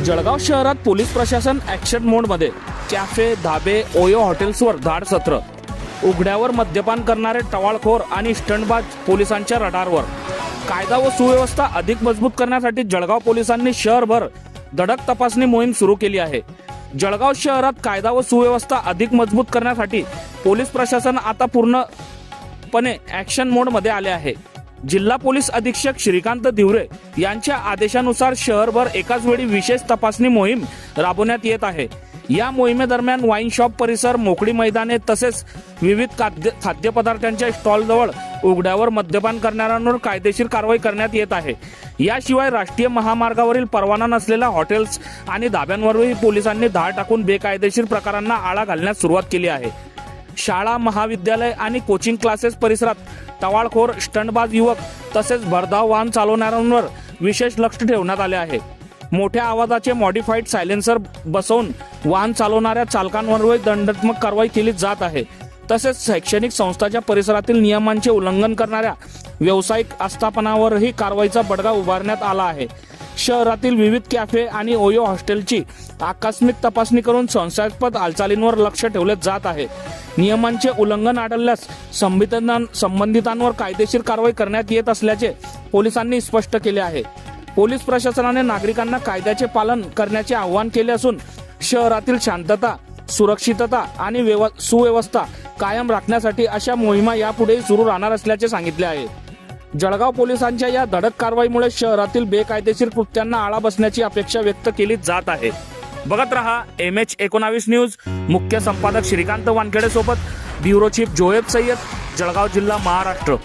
जळगाव शहरात पोलीस प्रशासन ॲक्शन मोडमध्ये. कॅफे, धाबे, ओयो हॉटेल्सवर धाड सत्र. उघड्यावर मद्यपान करणारे टवाळखोर आणि स्टंटबाज पोलिसांच्या रडारवर. कायदा व सुव्यवस्था अधिक मजबूत करण्यासाठी जळगाव पोलिसांनी शहरभर धडक तपासणी मोहीम सुरू केली आहे. जळगाव शहरात कायदा व सुव्यवस्था अधिक मजबूत करण्यासाठी पोलीस प्रशासन आता पूर्णपणे ॲक्शन मोडमध्ये आले आहे. जिल्हा पोलीस अधीक्षक श्रीकांत धिवरे यांच्या आदेशानुसार शहरभर एकाच वेळी विशेष तपासणी मोहीम राबवण्यात येत आहे. या मोहिमेदरम्यान वाईन शॉप परिसर, मोकळी मैदाने तसेच विविध खाद्यपदार्थांच्या स्टॉलजवळ उघड्यावर मद्यपान करणाऱ्यांवर कायदेशीर कारवाई करण्यात येत आहे. याशिवाय राष्ट्रीय महामार्गावरील परवाना नसलेल्या हॉटेल्स आणि धाब्यांवरही पोलिसांनी धाड टाकून बेकायदेशीर प्रकारांना आळा घालण्यास सुरुवात केली आहे. शाळा, महाविद्यालय आणि कोचिंग क्लासेस परिसरात टवाळखोर, स्टंटबाज युवक तसेच भरधाव वाहन चालवणाऱ्यांवर विशेष लक्ष ठेवण्यात आले आहे. मोठ्या आवाजाचे मॉडिफाईड सायलेन्सर बसवून वाहन चालवणाऱ्या चालकांवरही दंडात्मक कारवाई केली जात आहे. तसेच शैक्षणिक संस्थांच्या परिसरातील नियमांचे उल्लंघन करणाऱ्या व्यावसायिक आस्थापनावरही कारवाईचा बडगा उभारण्यात आला आहे. शहरातील विविध कॅफे आणि ओयो हॉस्टेलची आकस्मिक तपासणी करून संशयास्पद हालचालींवर लक्ष ठेवले जात आहे. नियमांचे उल्लंघन आढळल्यास संबंधितांवर कायदेशीर कारवाई करण्यात येत असल्याचे पोलिसांनी स्पष्ट केले आहे. पोलीस प्रशासनाने नागरिकांना कायद्याचे पालन करण्याचे आवाहन केले असून शहरातील शांतता, सुरक्षितता आणि सुव्यवस्था कायम राखण्यासाठी अशा मोहिमा यापुढेही सुरू राहणार असल्याचे सांगितले आहे. जळगाव पोलिसांच्या या धडक कारवाईमुळे शहरातील बेकायदेशीर कृत्यांना आळा बसण्याची अपेक्षा व्यक्त केली जात आहे. बघत रहा MH19 न्यूज. मुख्य संपादक श्रीकांत वानखेडे सोबत ब्युरो चीफ जोएब सय्यद, जळगाव जिल्हा, महाराष्ट्र.